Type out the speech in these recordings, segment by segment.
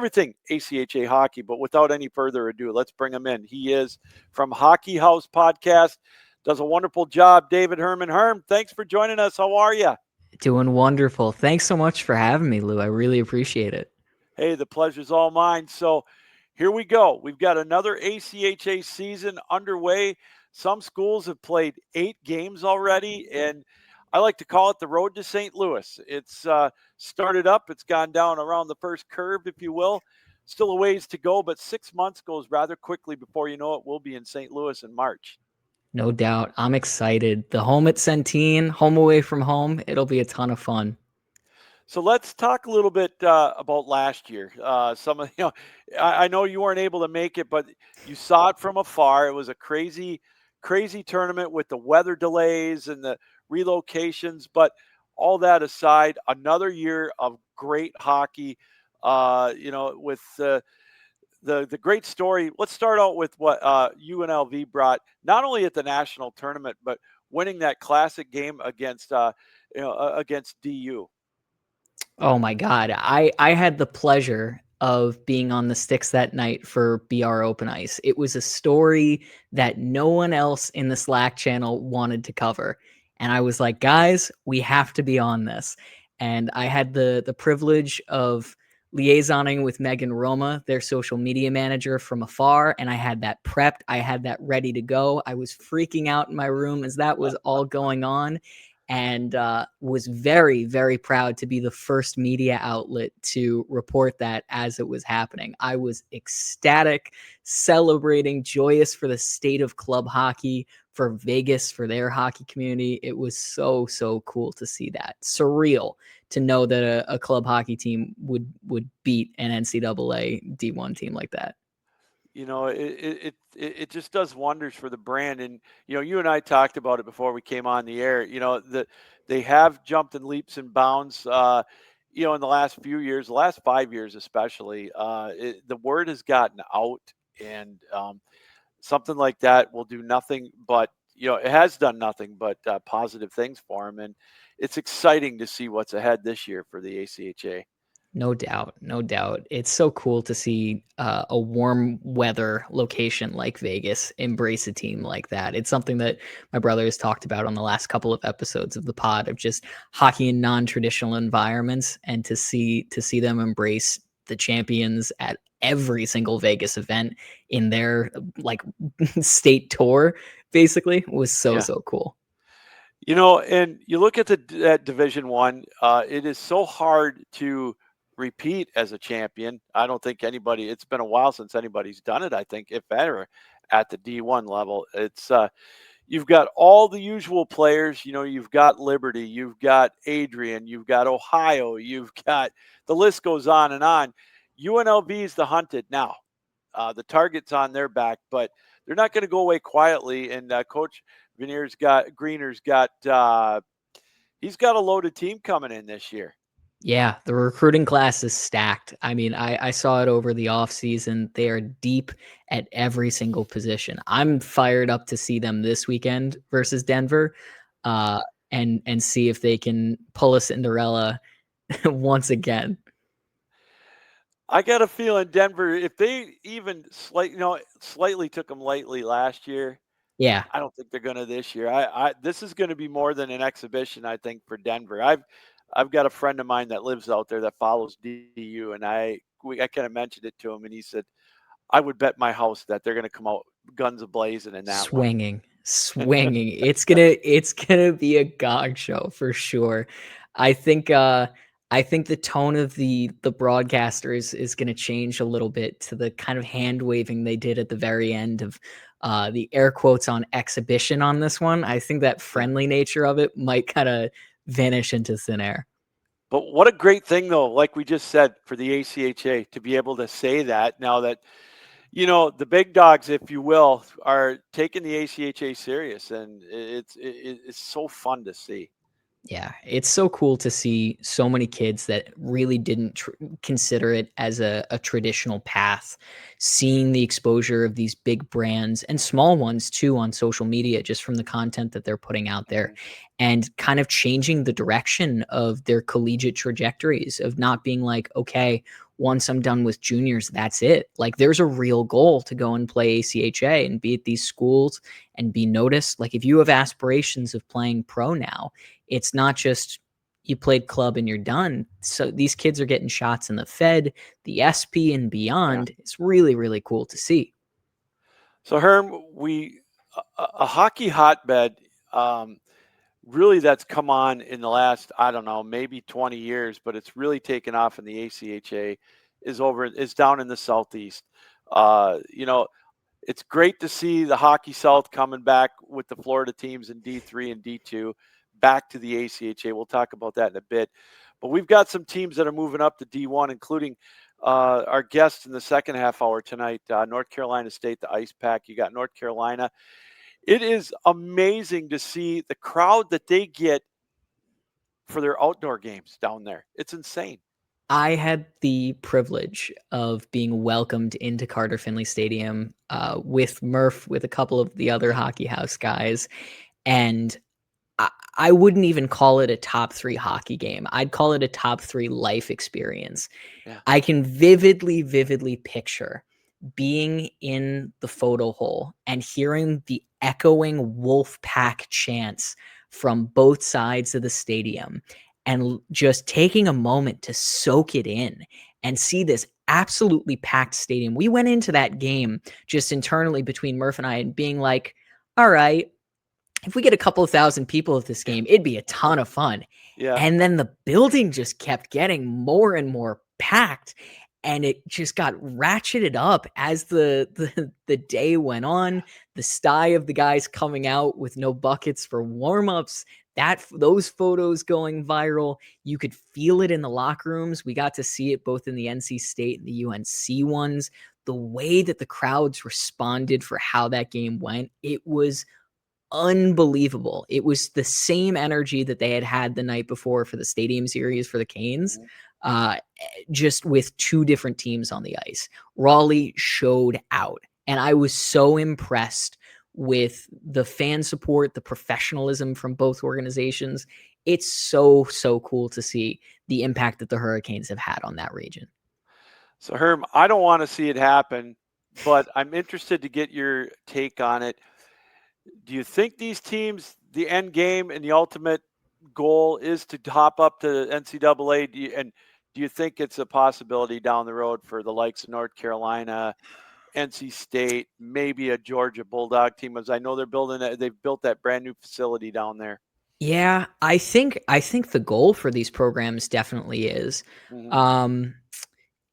everything ACHA hockey. But without any further ado, let's bring him in. He is from Hockey House Podcast, does a wonderful job. David Herman. Herm, thanks for joining us. How are you? Doing wonderful. Thanks so much for having me, Lou. I really appreciate it. Hey, the pleasure's all mine. So here we go. We've got another ACHA season underway. Some schools have played 8 games already, and I like to call it the road to St. Louis. It's started up. It's gone down around the first curve, if you will. Still a ways to go, but 6 months goes rather quickly before you know it. We'll be in St. Louis in March. No doubt. I'm excited. The home at Centene, home away from home, it'll be a ton of fun. So let's talk a little bit about last year. I know you weren't able to make it, but you saw it from afar. It was a crazy, crazy tournament with the weather delays and the relocations. But all that aside, another year of great hockey. With the great story. Let's start out with what UNLV brought, not only at the national tournament, but winning that classic game against against DU. Oh my God. I had the pleasure of being on the sticks that night for BR Open Ice. It was a story that no one else in the Slack channel wanted to cover. And I was like, guys, we have to be on this. And I had the privilege of liaisoning with Megan Roma, their social media manager, from afar. And I had that prepped. I had that ready to go. I was freaking out in my room as that was all going on, and was very, very proud to be the first media outlet to report that as it was happening. I was ecstatic, celebrating, joyous for the state of club hockey, for Vegas, for their hockey community. It was so, so cool to see that. Surreal to know that a club hockey team would beat an NCAA D1 team like that. It just does wonders for the brand. And you and I talked about it before we came on the air. They have jumped in leaps and bounds. In the last few years, the last 5 years especially, the word has gotten out, and something like that will do nothing but it has done nothing but positive things for them, and it's exciting to see what's ahead this year for the ACHA. No doubt. No doubt. It's so cool to see a warm weather location like Vegas embrace a team like that. It's something that my brother has talked about on the last couple of episodes of the pod, of just hockey in non-traditional environments, and to see them embrace the champions at every single Vegas event in their like state tour basically was so cool. And you look at at Division One, it is so hard to repeat as a champion. I don't think anybody. It's been a while since anybody's done it. I think, if ever, at the D1 level, it's you've got all the usual players. You've got Liberty, you've got Adrian, you've got Ohio, you've got the list goes on and on. UNLV is the hunted now. The target's on their back, but they're not going to go away quietly. And Coach Greener's got he's got a loaded team coming in this year. Yeah, the recruiting class is stacked. I mean, I saw it over the offseason. They are deep at every single position. I'm fired up to see them this weekend versus Denver, and see if they can pull a Cinderella once again. I got a feeling Denver, if they even slightly took them lightly last year, yeah, I don't think they're going to this year. This is going to be more than an exhibition, I think, for Denver. I've got a friend of mine that lives out there that follows DU, and I kind of mentioned it to him, and he said, I would bet my house that they're going to come out guns a-blazing in that swinging. It's gonna be a gong show for sure. I think the tone of the broadcaster is going to change a little bit to the kind of hand waving they did at the very end of the air quotes on exhibition on this one. I think that friendly nature of it might kind of vanish into thin air. But what a great thing, though, like we just said, for the ACHA to be able to say that now that, the big dogs, if you will, are taking the ACHA serious, and it's so fun to see. Yeah, it's so cool to see so many kids that really didn't consider it as a traditional path, seeing the exposure of these big brands and small ones too on social media, just from the content that they're putting out there, and kind of changing the direction of their collegiate trajectories, of not being like, okay, once I'm done with juniors, that's it. Like there's a real goal to go and play ACHA and be at these schools and be noticed. Like if you have aspirations of playing pro now, it's not just you played club and you're done. So these kids are getting shots in the Fed, the SP and Yeah. beyond. It's really, really cool to see. So Herm, a hockey hotbed, um, really that's come on in the last, I don't know, maybe 20 years, but it's really taken off in the ACHA is down in the Southeast. You know, it's great to see the Hockey South coming back with the Florida teams in D3 and D2 back to the ACHA. We'll talk about that in a bit. But we've got some teams that are moving up to D1, including our guest in the second half hour tonight, North Carolina State, the Ice Pack. You got North Carolina. It is amazing to see the crowd that they get for their outdoor games down there. It's insane. I had the privilege of being welcomed into Carter Finley Stadium with Murph, with a couple of the other Hockey House guys. And I wouldn't even call it a top 3 hockey game. I'd call it a top 3 life experience. Yeah. I can vividly picture being in the photo hole and hearing the echoing wolf pack chants from both sides of the stadium and just taking a moment to soak it in and see this absolutely packed stadium. We went into that game just internally between Murph and I and being like, all right, if we get a couple of thousand people at this game, it'd be a ton of fun. Yeah. And then the building just kept getting more and more packed. And it just got ratcheted up as the day went on. The sty of the guys coming out with no buckets for warm-ups, those photos going viral. You could feel it in the locker rooms. We got to see it both in the NC State and the UNC ones. The way that the crowds responded for how that game went, it was unbelievable. It was the same energy that they had the night before for the Stadium Series for the Canes, Mhm. uh, just with 2 different teams on the ice. Raleigh showed out, and I was so impressed with the fan support, the professionalism from both organizations. It's so cool to see the impact that the Hurricanes have had on that region. So Herm, I don't want to see it happen, but I'm interested to get your take on it. Do you think these teams, the end game and the ultimate goal is to hop up to NCAA? And do you think it's a possibility down the road for the likes of North Carolina, NC State, maybe a Georgia Bulldog team? As I know they've built that brand new facility down there. Yeah, I think the goal for these programs definitely is. Mm-hmm. Um,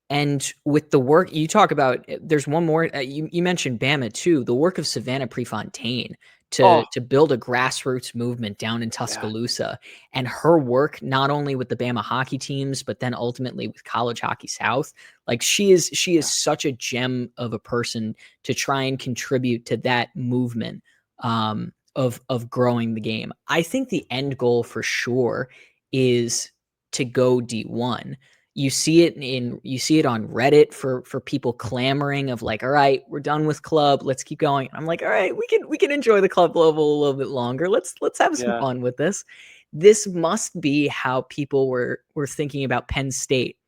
And with the work you talk about, there's one more. You mentioned Bama too. The work of Savannah Prefontaine Oh, to build a grassroots movement down in yeah, Tuscaloosa, and her work not only with the Bama hockey teams, but then ultimately with College Hockey South. Like she is yeah. such a gem of a person to try and contribute to that movement of growing the game. I think the end goal for sure is to go D1. You see it on Reddit for people clamoring of like, all right, we're done with club, let's keep going. I'm like, all right, we can enjoy the club level a little bit longer. Let's have some Yeah. fun with this. This must be how people were thinking about Penn State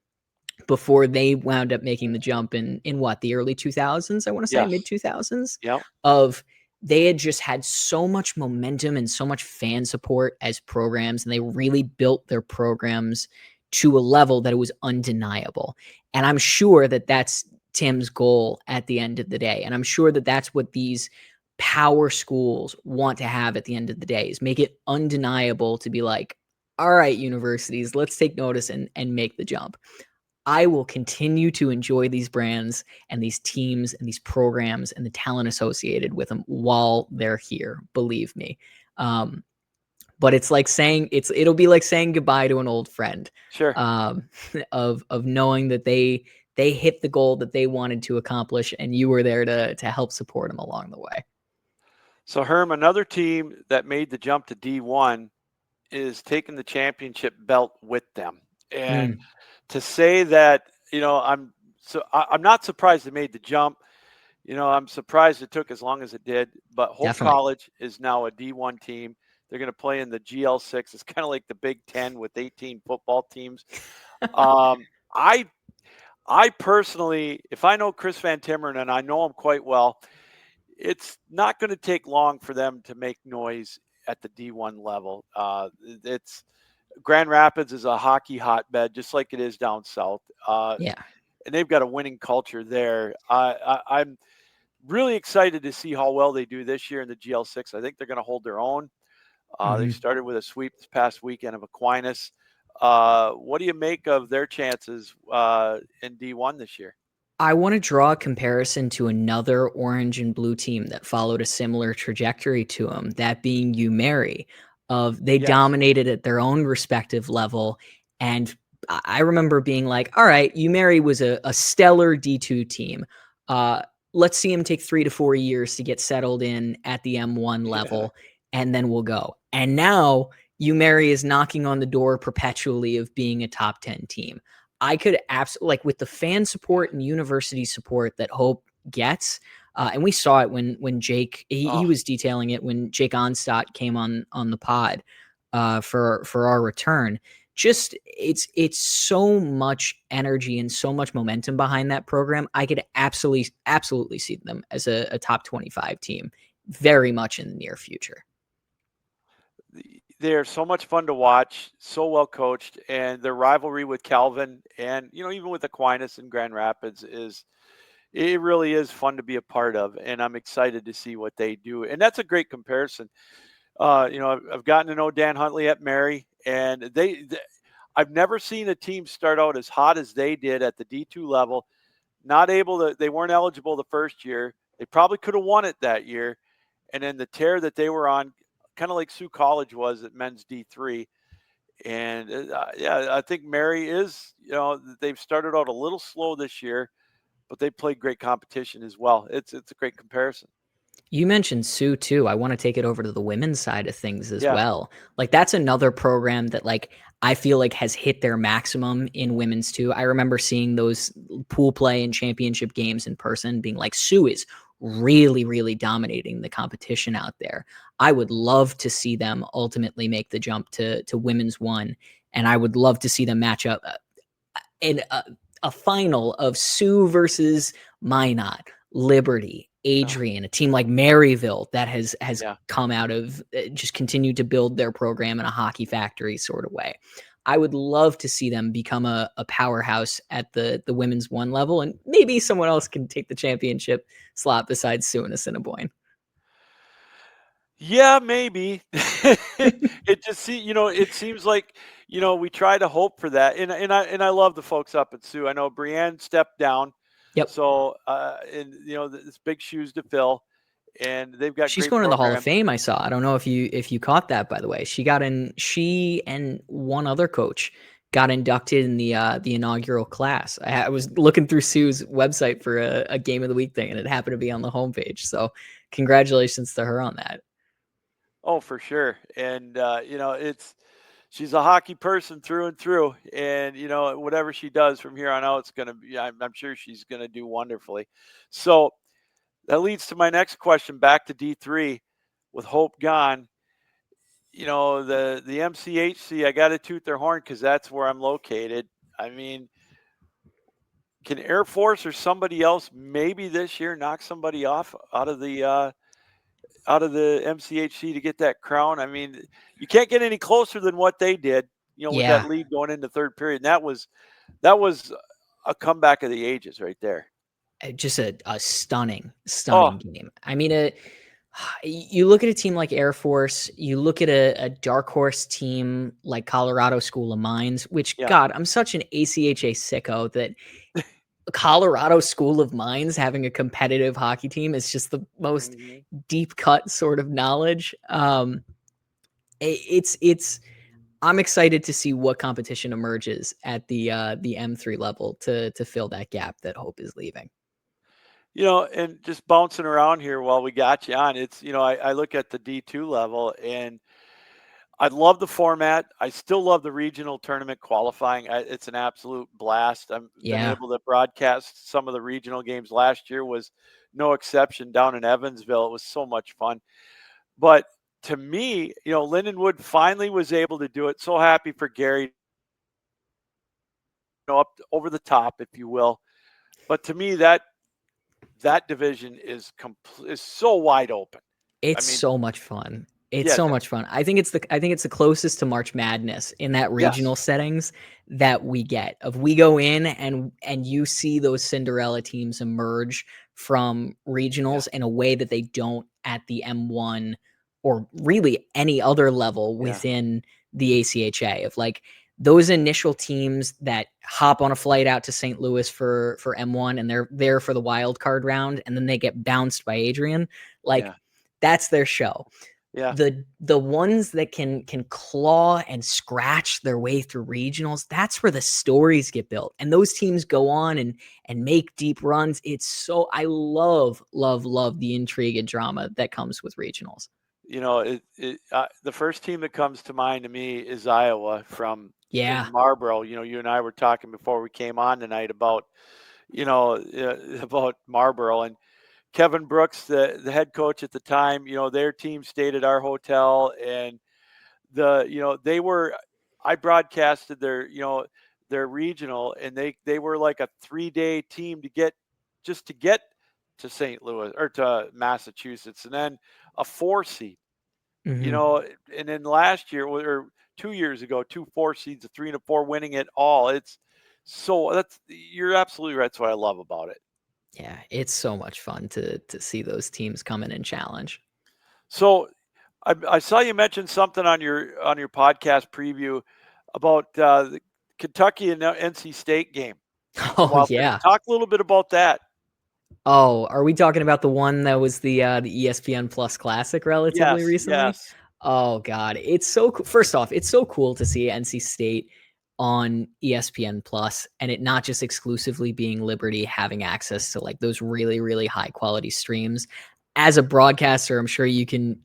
before they wound up making the jump in what, the early 2000s, I want to say mid Yes. 2000s, Yep. of they had just had so much momentum and so much fan support as programs, and they really built their programs to a level that it was undeniable. And I'm sure that that's Tim's goal at the end of the day. And I'm sure that that's what these power schools want to have at the end of the day, is make it undeniable to be like, all right, universities, let's take notice and make the jump. I will continue to enjoy these brands and these teams and these programs and the talent associated with them while they're here. Believe me. Um, but it's like saying it'll be like saying goodbye to an old friend. Sure. Um, of knowing that they hit the goal that they wanted to accomplish, and you were there to help support them along the way. So Herm, another team that made the jump to D1 is taking the championship belt with them. And Mm, to say that, I'm not surprised they made the jump. I'm surprised it took as long as it did. But Hope definitely. College is now a D1 team. They're going to play in the GL6. It's kind of like the Big Ten with 18 football teams. Um, I I personally, if I know Chris Van Timmeren and I know him quite well, it's not going to take long for them to make noise at the D1 level. It's Grand Rapids is a hockey hotbed, just like it is down south, Yeah. and they've got a winning culture there. I'm really excited to see how well they do this year in the GL6. I think they're going to hold their own. They Mhm. started with a sweep this past weekend of Aquinas. What do you make of their chances in D1 this year? I want to draw a comparison to another orange and blue team that followed a similar trajectory to them, that being UMary. Of they Yes. dominated at their own respective level, and I remember being like, "All right, UMary was a stellar D2 team. Uh, let's see him take 3 to 4 years to get settled in at the M1 Yeah. level, and then we'll go." And now UMary is knocking on the door perpetually of being a top 10 team. I could absolutely, like, with the fan support and university support that Hope gets, and we saw it when Jake he Oh, was detailing it when Jake Onstadt came on the pod for our return. Just it's so much energy and so much momentum behind that program. I could absolutely see them as a top 25 team very much in the near future. they're so much fun to watch, so well coached, and their rivalry with Calvin and even with Aquinas and Grand Rapids is it really is fun to be a part of, and I'm excited to see what they do. And that's a great comparison. I've gotten to know Dan Huntley at Mary, and I've never seen a team start out as hot as they did at the D2 level. Not able to, they weren't eligible the first year. They probably could have won it that year. And then the tear that they were on, kind of like Sioux College was at men's D3. And yeah, I think Mary is, they've started out a little slow this year, but they played great competition as well. It's a great comparison. You mentioned Sue too. I want to take it over to the women's side of things as Yeah. well. Like that's another program that like I feel like has hit their maximum in women's too. I remember seeing those pool play and championship games in person being like Sue is really dominating the competition out there. I would love to see them ultimately make the jump to women's one, and I would love to see them match up in a final of Sioux versus Minot, Liberty, Oh, Adrian, a team like Maryville that has yeah. come out of just continued to build their program in a hockey factory sort of way. I would love to see them become a powerhouse at the women's one level, and maybe someone else can take the championship slot besides Sue and Assiniboine. Yeah, maybe. It just it seems like, we try to hope for that. And I love the folks up at Sioux. I know Brienne stepped down. Yep. So and it's big shoes to fill, and they've got She's great going to the Hall of programs. Fame. I saw. I don't know if you caught that, by the way. She got in. She and one other coach got inducted in the inaugural class. I was looking through Sue's website for a game of the week thing, and it happened to be on the homepage. So, congratulations to her on that. Oh, for sure. And it's she's a hockey person through and through, and whatever she does from here on out, it's gonna be. I'm sure she's gonna do wonderfully. So that leads to my next question. Back to D3, with Hope gone. The MCHC. I got to toot their horn because that's where I'm located. I mean, can Air Force or somebody else maybe this year knock somebody off out of the MCHC to get that crown? I mean, you can't get any closer than what they did, with that Yeah, lead going into third period. And that was a comeback of the ages right there. just a Oh, stunning game. I mean, you look at a team like Air Force, you look at a dark horse team like Colorado School of Mines, which yeah. God, I'm such an ACHA sicko that Colorado School of Mines having a competitive hockey team is just the most Mhm. deep cut sort of knowledge. It's I'm excited to see what competition emerges at the M3 level to fill that gap that Hope is leaving. And just bouncing around here while we got you on, I look at the D2 level, and I love the format. I still love the regional tournament qualifying. It's an absolute blast. I've been Yeah. able to broadcast some of the regional games. Last year was no exception down in Evansville. It was so much fun. But to me, Lindenwood finally was able to do it. So happy for Gary up over the top, if you will. But to me, that division is so wide open. I It's mean, so much fun. It's yeah, so much fun. I think it's the closest to March Madness in that regional yes, settings that we get. Of we go in and you see those Cinderella teams emerge from yeah, regionals in a way that they don't at the M1 or really any other level yeah, within the ACHA. Of like those initial teams that hop on a flight out to St. Louis for M1 and they're there for the wild card round and then they get bounced by Adrian. Like yeah, that's their show. yeah. The ones that can claw and scratch their way through regionals, that's where the stories get built. And those teams go on and make deep runs. It's so I love the intrigue and drama that comes with regionals. The first team that comes to mind to me is Iowa from in Yeah. Marlboro. You and I were talking before we came on tonight about about Marlboro and Kevin Brooks, the head coach at the time. Their team stayed at our hotel, and they were. I broadcasted their regional, and they were like a 3-day team to get to St. Louis or to Massachusetts, and then a 4 seed. You Mhm. know, and then last year or 2 years ago, 2 4 seeds, a 3 and a 4 winning it all. That's you're absolutely right. That's what I love about it. Yeah, it's so much fun to see those teams come in and challenge. So I saw you mention something on your podcast preview about the Kentucky and NC State game a Oh, while back. yeah. Talk a little bit about that. Oh, are we talking about the one that was the ESPN Plus Classic relatively Yes, recently? yes, Oh god, it's so first off, it's so cool to see NC State on ESPN Plus and it not just exclusively being Liberty having access to like those really high quality streams. As a broadcaster, I'm sure you can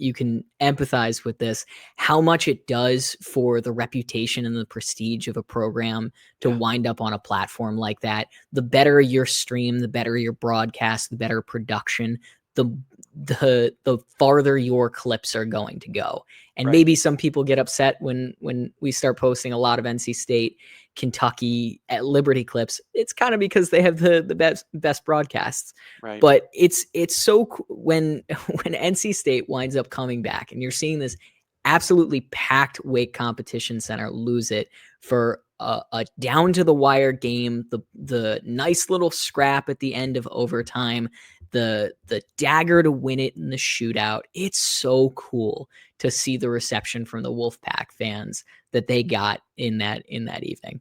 empathize with this, how much it does for the reputation and the prestige of a program to yeah, wind up on a platform like that. The better your stream, the better your broadcast, the better production, the the farther your clips are going to go. And right, maybe some people get upset when we start posting a lot of NC State, Kentucky at Liberty clips. It's kind of because they have the best broadcasts. right. But it's so when when NC State winds up coming back and you're seeing this absolutely packed Wake Competition Center lose it for a down to the wire game, the nice little scrap at the end of overtime, the dagger to win it in the shootout. It's so cool to see the reception from the Wolfpack fans that they got in that evening.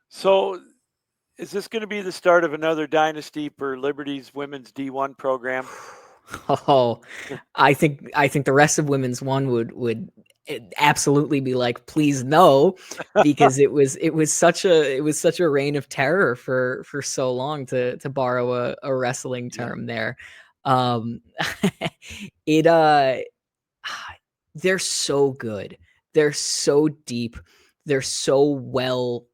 So is this going to be the start of another dynasty for Liberty's women's D1 program? Oh, I think the rest of women's one would absolutely be like, please no, because it was such a reign of terror for so long to borrow a wrestling Yeah, term there. Um, it they're so good. They're so deep. They're so well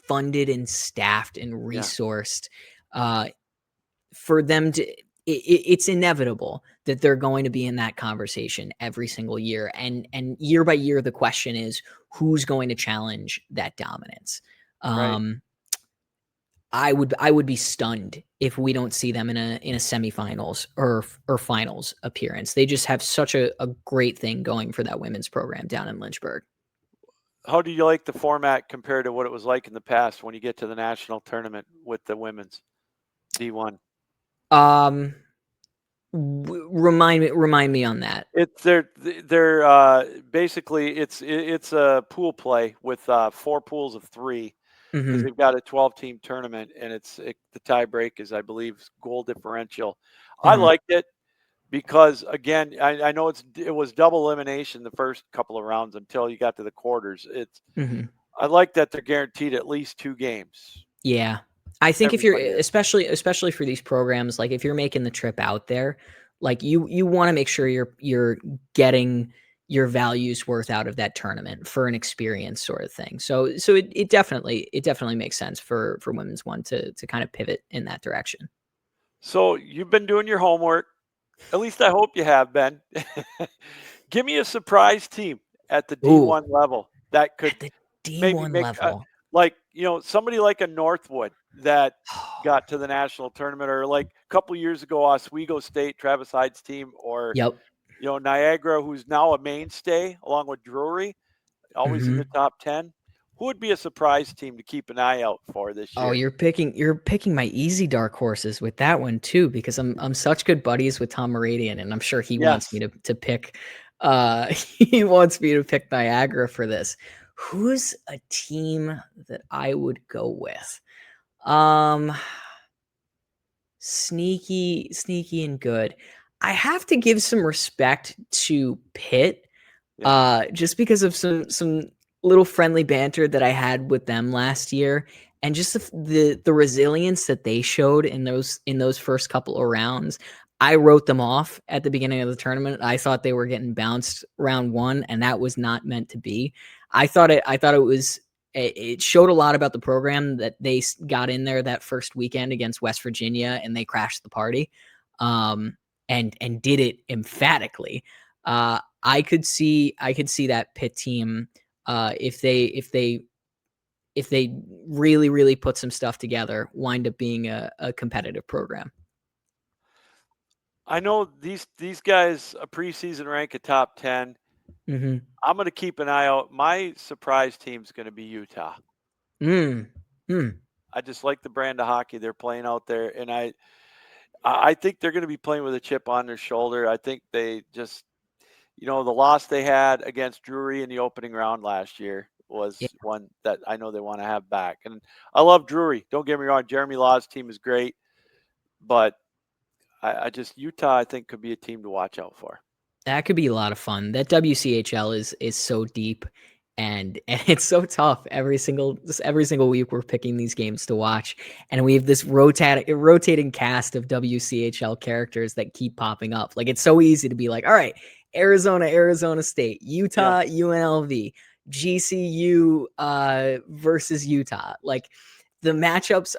funded and staffed and yeah, resourced. Uh, for them to it's inevitable that they're going to be in that conversation every single year and year by year the question is who's going to challenge that dominance. right. um I would be stunned if we don't see them in a semifinals or finals appearance. They just have such a great thing going for that women's program down in Lynchburg. How do you like the format compared to what it was like in the past when you get to the national tournament with the women's D1? um remind me on that. It's they're basically it's a pool play with 4 pools of 3 because Hmm. they've got a 12-team tournament and the tie break is I believe goal differential. I Hmm. liked it because again I know it was double elimination the first couple of rounds until you got to the quarters. Hmm. I like that they're guaranteed at least 2 games. Yeah. I think if you're Everybody is. especially for these programs, like if you're making the trip out there, like you want to make sure you're getting your values worth out of that tournament for an experience sort of thing. So it definitely makes sense for women's one to kind of pivot in that direction. So you've been doing your homework. At least I hope you have been. Give me a surprise team at the Ooh, D1 level that could at the maybe D1 make level. Like, somebody like a Northwood that got to the national tournament, or like a couple years ago, Oswego State, Travis Hyde's team, or, Yep. Niagara, who's now a mainstay along with Drury, always in the Mhm. top 10. Who would be a surprise team to keep an eye out for this Oh, year? you're picking my easy dark horses with that one too, because I'm such good buddies with Tom Moradian, and I'm sure he wants me Yes. to pick he wants me to pick Niagara for this. Who's a team that I would go with? Um sneaky and good. I have to give some respect to Pitt, Yeah. just because of some little friendly banter that I had with them last year, and just the resilience that they showed in those first couple of rounds. I wrote them off at the beginning of the tournament. I thought they were getting bounced round one, and that was not meant to be. I thought it was it showed a lot about the program that they got in there that first weekend against West Virginia, and they crashed the party, and did it emphatically. I could see that Pitt team, if they really put some stuff together, wind up being a competitive program. I know these guys a preseason rank a top 10. Mm-hmm. I'm going to keep an eye out. My surprise team's going to be Utah. Mm. Mm. I just like the brand of hockey they're playing out there, and I think they're going to be playing with a chip on their shoulder. I think they just, the loss they had against Drury in the opening round last year Yeah, was one that I know they want to have back. And I love Drury. Don't get me wrong. Jeremy Law's team is great, but I just Utah, I think, could be a team to watch out for. that could be a lot of fun. That WCHL is so deep, and it's so tough. Every single week we're picking these games to watch, and we have this rotating cast of WCHL characters that keep popping up. Like, it's so easy to be like, all right, Arizona State, Utah, Yes. UNLV, GCU versus Utah. Like, the matchups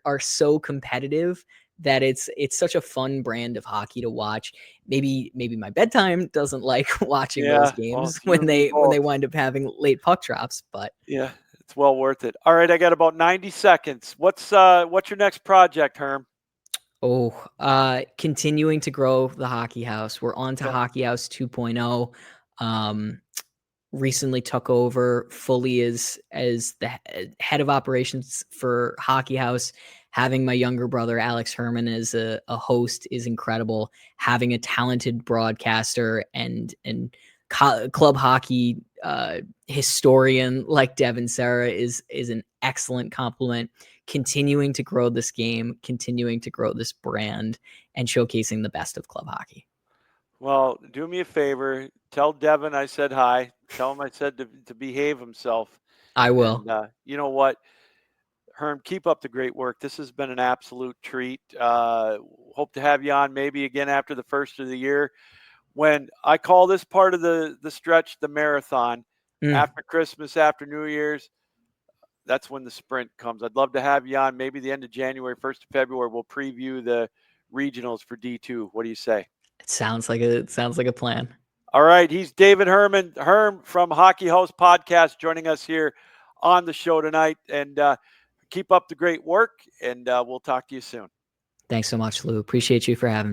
are so competitive that it's such a fun brand of hockey to watch. Maybe my bedtime doesn't like watching those Yeah. Well, games it's you when and me they both. wind up having late puck drops, but Yeah. It's well worth it. All right. I got about 90 seconds. What's your next project, Herm? continuing to grow the hockey house. We're on to Okay. Hockey House 2.0. Um, recently took over fully as the head of operations for Hockey House. Having my younger brother Alex Herman as a host is incredible. Having a talented broadcaster and club hockey historian like Devin Sarah is an excellent compliment. Continuing to grow this game, continuing to grow this brand, and showcasing the best of club hockey. Well, do me a favor. Tell Devin I said hi. Tell him I said to behave himself. I will. And you know what, Herm, keep up the great work. This has been an absolute treat. Hope to have you on maybe again after the first of the year. When I call this part of the stretch the marathon, Mm. after Christmas, after New Year's, that's when the sprint comes. I'd love to have you on maybe the end of January, 1st of February. We'll preview the regionals for D2. What do you say? It sounds like a plan. All right. He's David Herman, Herm from Hockey Host Podcast, joining us here on the show tonight. And keep up the great work, and we'll talk to you soon. Thanks so much, Lou. Appreciate you for having me.